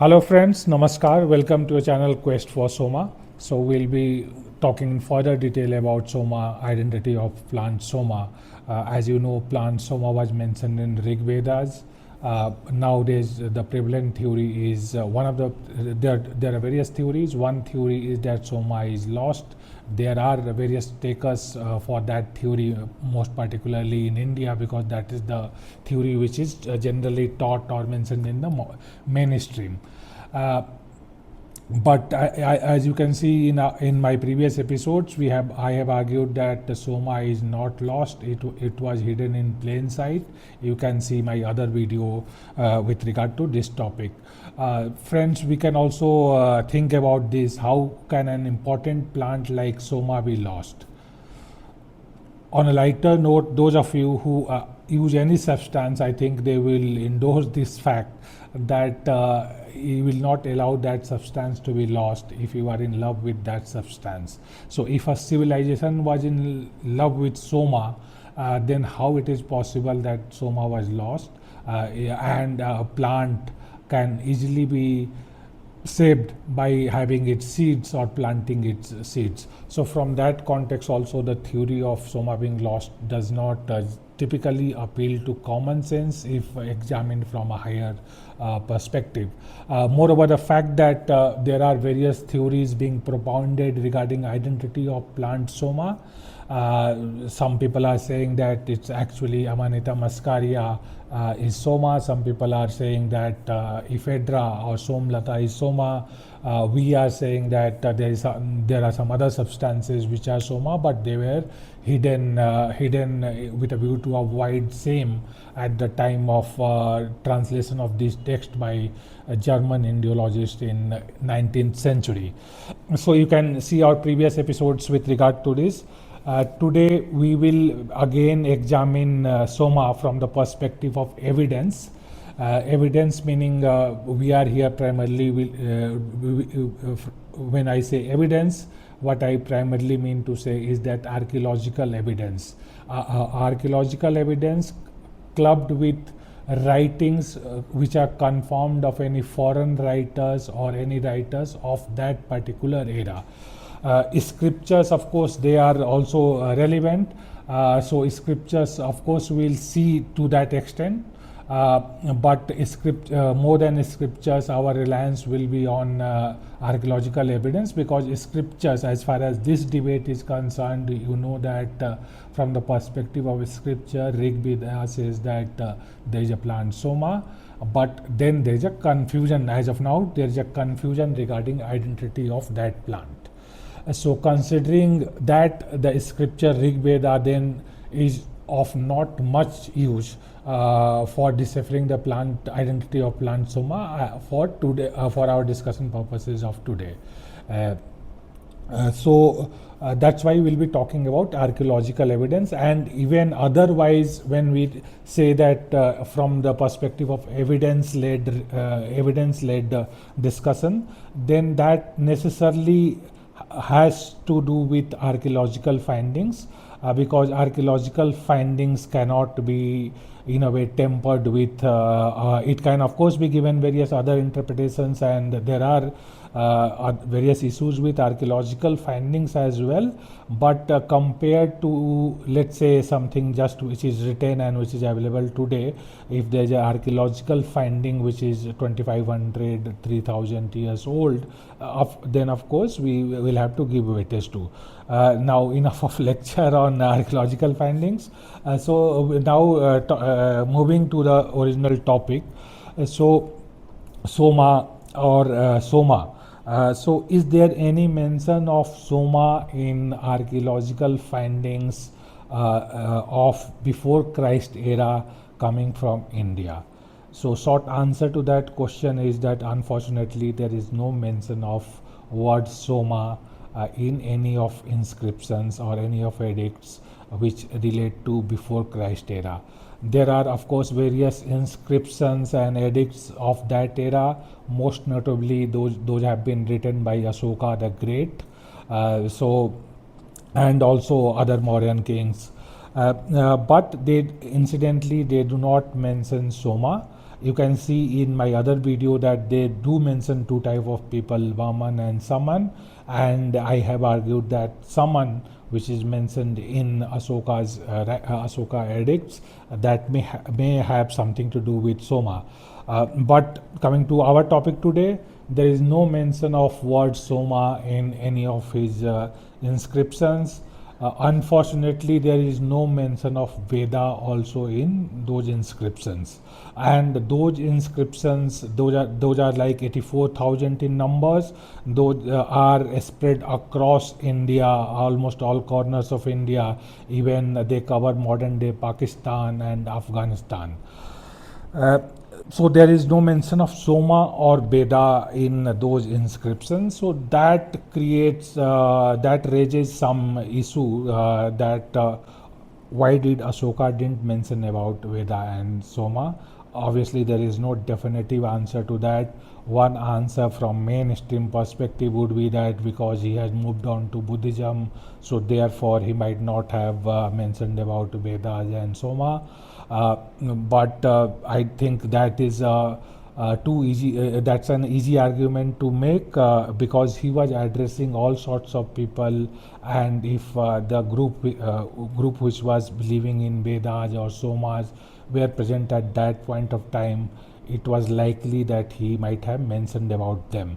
Hello friends, Namaskar. Welcome to a channel Quest for Soma. So we'll be talking in further detail about Soma, identity of plant Soma. As you know, plant Soma was mentioned in Rig Vedas. Nowadays, the prevalent theory is one of the there are various theories. One theory is that Soma is lost. There are various takers for that theory, most particularly in India, because that is the theory which is generally taught or mentioned in the mainstream. Uh, but as you can see in my previous episodes, I have argued that the Soma is not lost. It was hidden in plain sight. You can see my other video with regard to this topic. Friends, we can also think about this. How can an important plant like Soma be lost? On a lighter note, those of you who use any substance, I think they will endorse this fact that you will not allow that substance to be lost if you are in love with that substance. So if a civilization was in love with Soma, then how it is possible that Soma was lost and a plant can easily be saved by having its seeds or planting its seeds. So from that context also, the theory of Soma being lost does not typically appeal to common sense if examined from a higher perspective. Moreover, the fact that there are various theories being propounded regarding identity of plant Soma. Some people are saying that it's actually Amanita muscaria is Soma. Some people are saying that Ephedra or Somlata is Soma. We are saying that there are some other substances which are Soma, but they were hidden with a view to avoid shame at the time of translation of this text by a German Indologist in 19th century. So you can see our previous episodes with regard to this. Today we will again examine Soma from the perspective of evidence. Evidence meaning we are here primarily when I say evidence, what I primarily mean to say is that archaeological evidence. Archaeological evidence clubbed with writings which are confirmed of any foreign writers or any writers of that particular era. Scriptures, of course, they are also relevant. So scriptures, of course, we'll see to that extent. But more than scriptures, our reliance will be on archaeological evidence, because scriptures, as far as this debate is concerned, you know that from the perspective of scripture, Rig Veda says that there is a plant Soma, but then there is a confusion. As of now, there is a confusion regarding identity of that plant. So considering that the scripture Rig Veda then is of not much use for deciphering the plant identity of plant Soma for today, for our discussion purposes of today. So that's why we'll be talking about archaeological evidence, and even otherwise when we say that from the perspective of evidence-led discussion, then that necessarily has to do with archaeological findings, because archaeological findings cannot be in a way tempered with it can of course be given various other interpretations, and there are various issues with archaeological findings as well, but compared to, let's say, something just which is written and which is available today, if there is an archaeological finding which is 2500 3000 years old, then of course we will have to give weightage to. Now enough of lecture on archaeological findings. So now moving to the original topic. So Soma or Soma. So is there any mention of Soma in archaeological findings of before Christ era coming from India? So short answer to that question is that unfortunately there is no mention of word Soma in any of inscriptions or any of edicts which relate to before Christ era. There are of course various inscriptions and edicts of that era. Most notably those have been written by Ashoka the Great, and also other Mauryan kings. But they incidentally they do not mention Soma. You can see in my other video that they do mention two type of people, Vaman and Saman, and I have argued that Saman, which is mentioned in Asoka edicts, that may have something to do with Soma. But coming to our topic today, there is no mention of word Soma in any of his inscriptions. Unfortunately, there is no mention of Veda also in those inscriptions, and those inscriptions, those are like 84,000 in numbers. Those are spread across India, almost all corners of India. Even they cover modern day Pakistan and Afghanistan. So there is no mention of Soma or Veda in those inscriptions. So that creates that raises some issue that why did Ashoka didn't mention about Veda and Soma. Obviously, there is no definitive answer to that. One answer from mainstream perspective would be that because he has moved on to Buddhism, so therefore he might not have mentioned about Vedas and Soma. But I think that is too easy. That's an easy argument to make because he was addressing all sorts of people, and if the group which was believing in Vedas or Somas were present at that point of time, it was likely that he might have mentioned about them.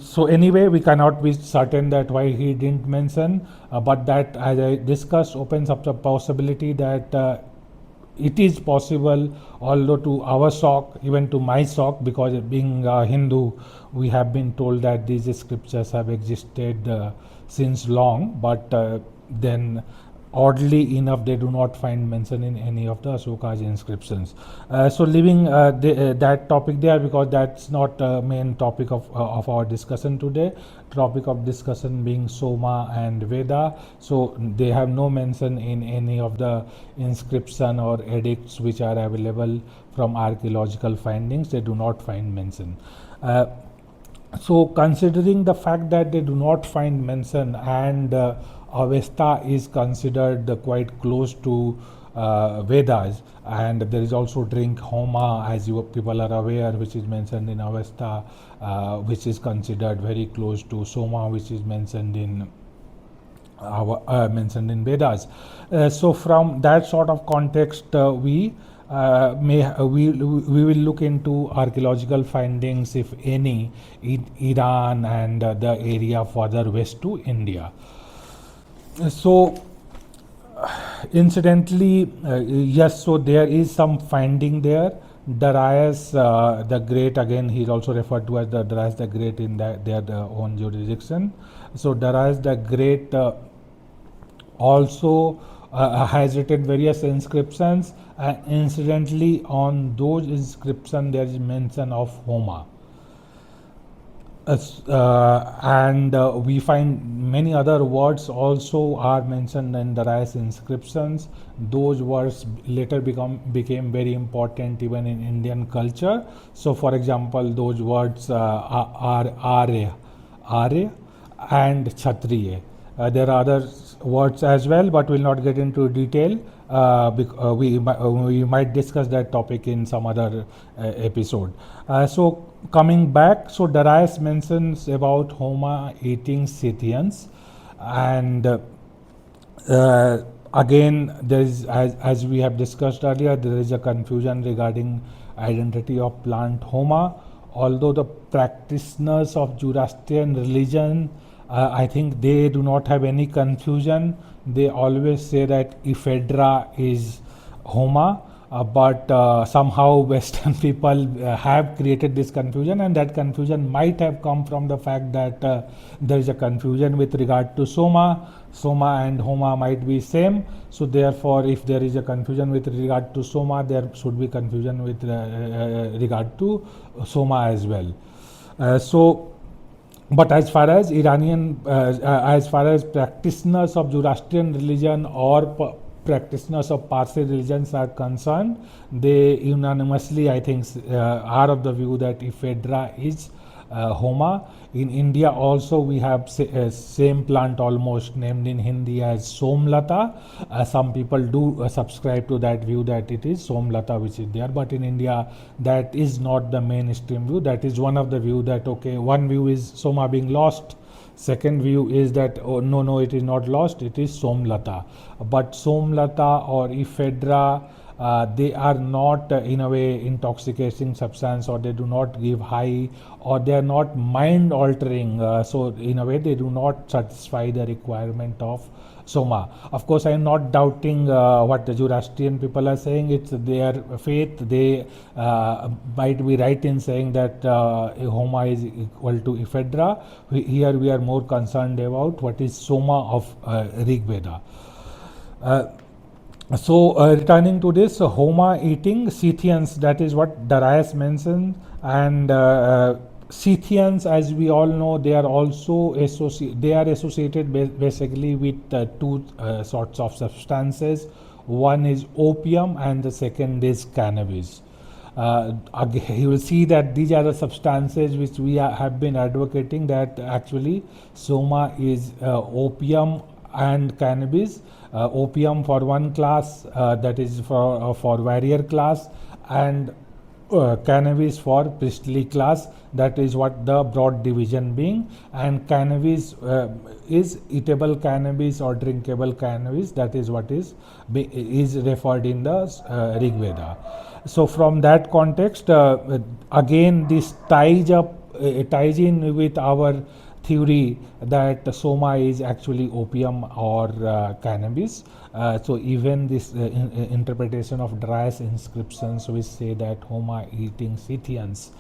So anyway, we cannot be certain that why he didn't mention, but that, as I discussed, opens up the possibility that it is possible, although to our shock, even to my shock, because being Hindu, we have been told that these scriptures have existed since long, but then oddly enough they do not find mention in any of the Ashoka's inscriptions. So leaving that topic there, because that's not main topic of our discussion today. Topic of discussion being Soma and Veda, so they have no mention in any of the inscription or edicts which are available from archaeological findings. They do not find mention. So considering the fact that they do not find mention, and Avesta is considered quite close to Vedas, and there is also drink Homa, as you people are aware, which is mentioned in Avesta, which is considered very close to Soma, which is mentioned in Vedas. So from that sort of context, we will look into archaeological findings, if any, in Iran and the area further west to India. So incidentally, yes, so there is some finding there. Darius the Great, again he is also referred to as the Darius the Great in their own jurisdiction. So Darius the Great also has written various inscriptions, and incidentally on those inscriptions there is mention of Homa. And we find many other words also are mentioned in the Darius inscriptions. Those words later became very important even in Indian culture. So for example, those words are Arya and Kshatriya. There are other words as well, but we'll not get into detail. We might discuss that topic in some other episode. So coming back, so Darius mentions about Homa eating Scythians, and again there is, as we have discussed earlier, there is a confusion regarding identity of plant Homa. Although the practitioners of Zoroastrian religion, I think they do not have any confusion. They always say that ephedra is Homa, but somehow Western people have created this confusion, and that confusion might have come from the fact that there is a confusion with regard to Soma. Soma and Homa might be same, so therefore if there is a confusion with regard to Soma, there should be confusion with regard to Soma as well. But as far as as far as practitioners of Zoroastrian religion or practitioners of Parsi religions are concerned, they unanimously, I think, are of the view that ephedra is Homa. In India also we have same plant almost named in Hindi as Somlata. Some people do subscribe to that view that it is Somlata which is there, but in India that is not the mainstream view. That is one of the view that okay, one view is Soma being lost. Second view is that oh, no, it is not lost, it is Somlata. But Somlata or ephedra, they are not in a way intoxicating substance, or they do not give high, or they are not mind altering. So in a way they do not satisfy the requirement of Soma. Of course, I am not doubting what the Zoroastrian people are saying. It's their faith. They might be right in saying that Homa is equal to ephedra. Here we are more concerned about what is Soma of Rig Veda. Returning to this, Homa eating Scythians, that is what Darius mentioned, and Scythians, as we all know, they are also associated basically with two sorts of substances. One is opium and the second is cannabis. Again, you will see that these are the substances which we have been advocating, that actually Soma is opium and cannabis. Opium for one class, that is for warrior class, and cannabis for priestly class. That is what the broad division being. And cannabis is eatable cannabis or drinkable cannabis. That is what is referred in the Rig Veda. So from that context, again this ties in with our theory that Soma is actually opium or cannabis. So even this interpretation of Darius inscriptions which say that Homa eating Scythians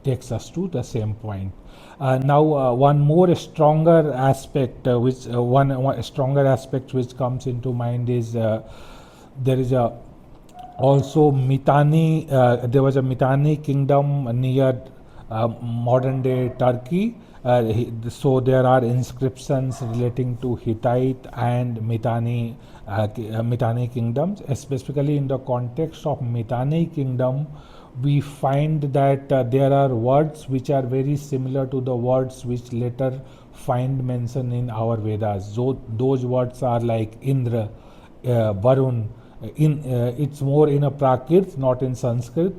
takes us to the same point. Now one more stronger aspect one stronger aspect which comes into mind is there is also Mitanni. There was a Mitanni kingdom near modern day Turkey. So there are inscriptions relating to Hittite and Mitanni kingdoms. Specifically in the context of Mitanni kingdom, we find that there are words which are very similar to the words which later find mention in our Vedas. So those words are like Indra, Varun. It's more in a Prakrit, not in Sanskrit.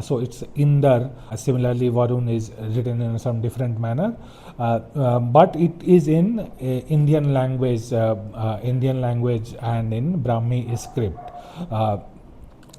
So it's Indar. Similarly, Varun is written in some different manner, but it is in Indian language and in Brahmi script.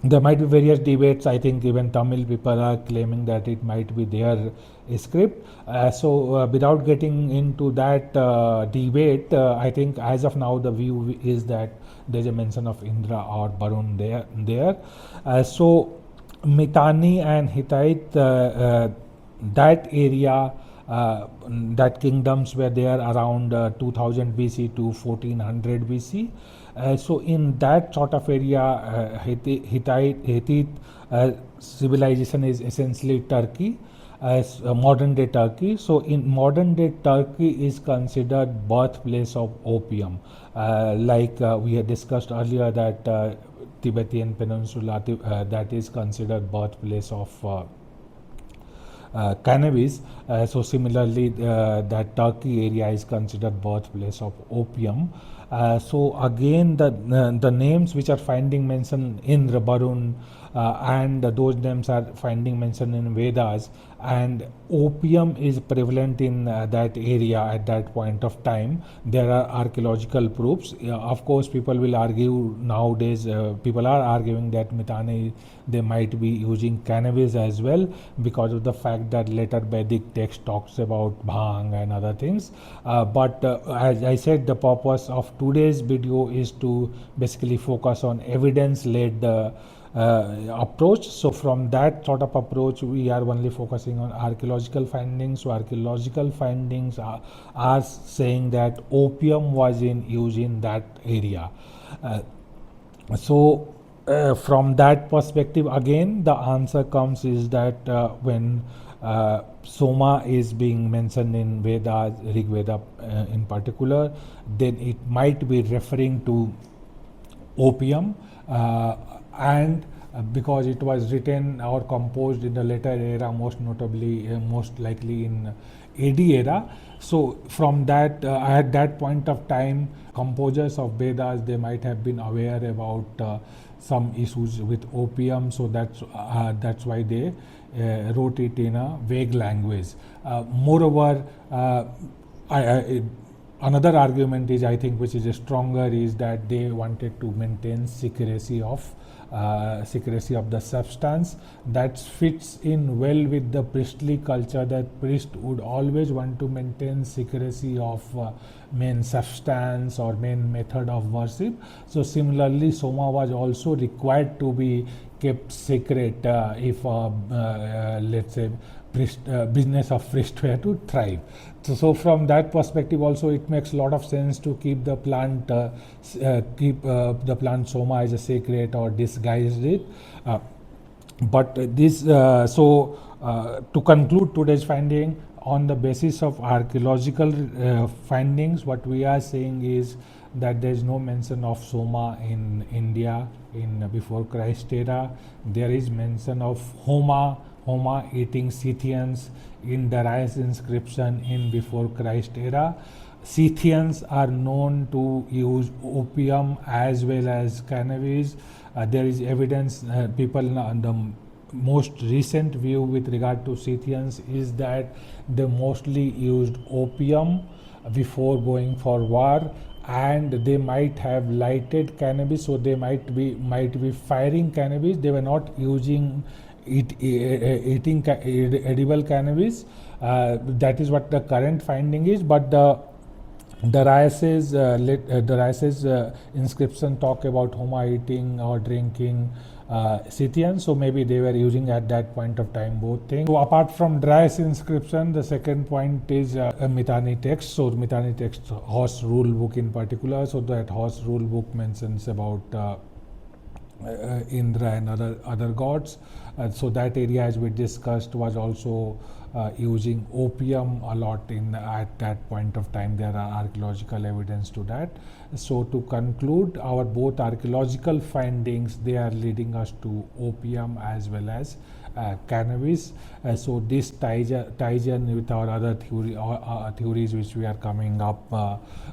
There might be various debates. I think even Tamil people are claiming that it might be their script. Without getting into that debate, I think as of now the view is that there's a mention of Indra or Varun there. So Mitanni and Hittite, that area, that kingdoms were there around 2000 BC to 1400 BC. So in that sort of area, Hittite civilization is essentially Turkey, as modern day Turkey. So in modern day Turkey is considered birthplace of opium. Like we had discussed earlier that Tibetan Peninsula, that is considered birthplace of cannabis. So similarly, that Turkey area is considered birthplace of opium. So again, the names which are finding mention in Barun and those names are finding mention in Vedas, and opium is prevalent in that area at that point of time. There are archaeological proofs. Of course, people will argue nowadays. People are arguing that Mitanni, they might be using cannabis as well, because of the fact that later Vedic text talks about bhang and other things. But as I said, the purpose of today's video is to basically focus on evidence-led approach. So from that sort of approach, we are only focusing on archaeological findings. So archaeological findings are saying that opium was in use in that area. From that perspective, again, the answer comes is that when Soma is being mentioned in Vedas, Rig Veda in particular, then it might be referring to opium, and because it was written or composed in the later era, most notably, most likely in AD era. So from that, at that point of time, composers of Vedas, they might have been aware about some issues with opium, so that's why they wrote it in a vague language. Moreover, another argument is, I think, which is stronger, is that they wanted to maintain secrecy of the substance. That fits in well with the priestly culture, that priest would always want to maintain secrecy of main substance or main method of worship. So similarly, Soma was also required to be kept secret if let's say business of priest were to thrive. So from that perspective also, it makes a lot of sense to keep the plant Soma as a sacred or disguise it. But this to conclude today's finding, on the basis of archaeological findings, what we are saying is that there is no mention of Soma in India in before Christ era. There is mention of Homa eating Scythians in Darius inscription in before Christ era. Scythians are known to use opium as well as cannabis. There is evidence, the most recent view with regard to Scythians is that they mostly used opium before going for war, and they might have lighted cannabis, so they might be firing cannabis. They were not using eating edible cannabis. That is what the current finding is, but the Darius's inscription talk about Homa eating or drinking Scythians, so maybe they were using at that point of time both things. So apart from Darius inscription, the second point is a Mitanni text. So Mitanni text, horse rule book in particular, so that horse rule book mentions about Indra and other gods. So that area, as we discussed, was also using opium a lot at that point of time. There are archaeological evidence to that. So to conclude, our both archaeological findings, they are leading us to opium as well as cannabis. So this ties in with our other theories which we are coming up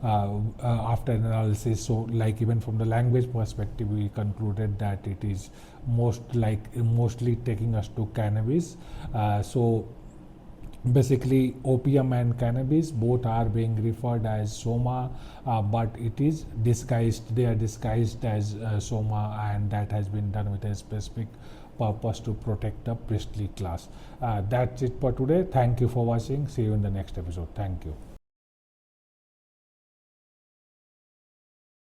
after analysis. So like even from the language perspective, we concluded that it is mostly taking us to cannabis. So basically opium and cannabis both are being referred as Soma, but it is disguised, they are disguised as Soma, and that has been done with a specific purpose to protect the priestly class. That's it for today. Thank you for watching. See you in the next episode. Thank you.